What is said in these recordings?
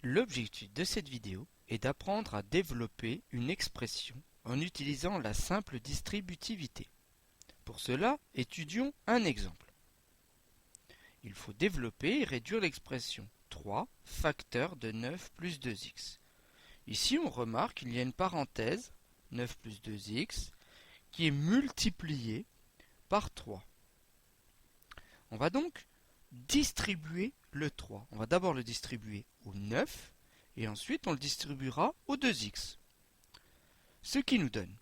L'objectif de cette vidéo est d'apprendre à développer une expression en utilisant la simple distributivité. Pour cela, étudions un exemple. Il faut développer et réduire l'expression 3 facteur de 9 plus 2x. Ici, on remarque qu'il y a une parenthèse, 9 plus 2x, qui est multipliée par 3. On va donc distribuer le 3. On va d'abord le distribuer au 9 et ensuite on le distribuera au 2x. Ce qui nous donne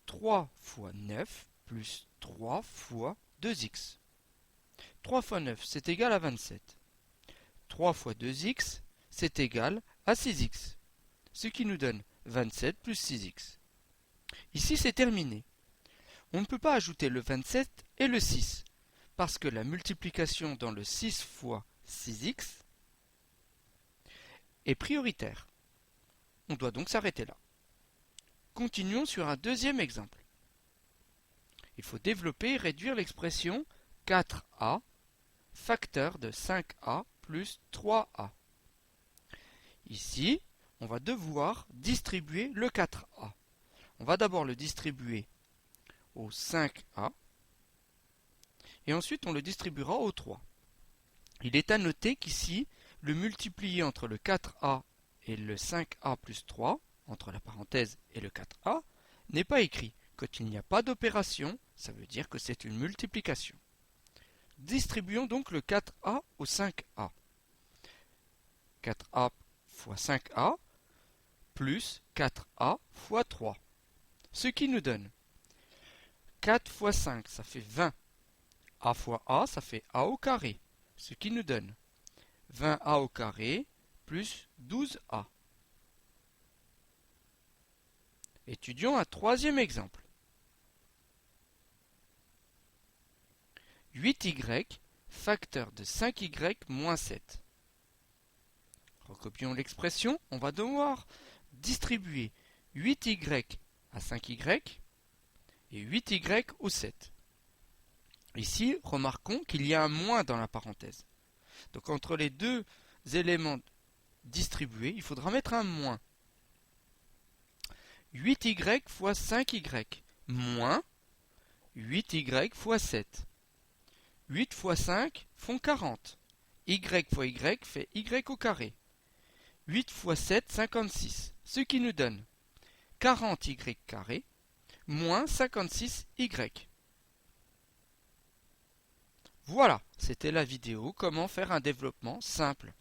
3 fois 9 plus 3 fois 2x. 3 fois 9, c'est égal à 27. 3 fois 2x, c'est égal à 6x. Ce qui nous donne 27 plus 6x. Ici, c'est terminé. On ne peut pas ajouter le 27 et le 6, parce que la multiplication dans le 6 fois 6x est prioritaire. On doit donc s'arrêter là. Continuons sur un deuxième exemple. Il faut développer et réduire l'expression 4a facteur de 5a plus 3a. Ici, on va devoir distribuer le 4a. On va d'abord le distribuer au 5a et ensuite on le distribuera au 3. Il est à noter qu'ici, le multiplié entre le 4a et le 5a plus 3, entre la parenthèse et le 4a, n'est pas écrit. Quand il n'y a pas d'opération, ça veut dire que c'est une multiplication. Distribuons donc le 4a au 5a. 4a fois 5a plus 4a fois 3. Ce qui nous donne 4 fois 5, ça fait 20. A fois a, ça fait a au carré. Ce qui nous donne 20a au carré plus 12a. Étudions un troisième exemple. 8y facteur de 5y moins 7. Recopions l'expression. On va devoir distribuer 8y à 5y et 8y au 7. Ici, remarquons qu'il y a un moins dans la parenthèse. Donc entre les deux éléments distribués, il faudra mettre un moins. 8y fois 5y moins 8y fois 7. 8 fois 5 font 40. Y fois y fait y au carré. 8 fois 7, 56. Ce qui nous donne 40y carré moins 56y. Voilà, c'était la vidéo comment faire un développement simple.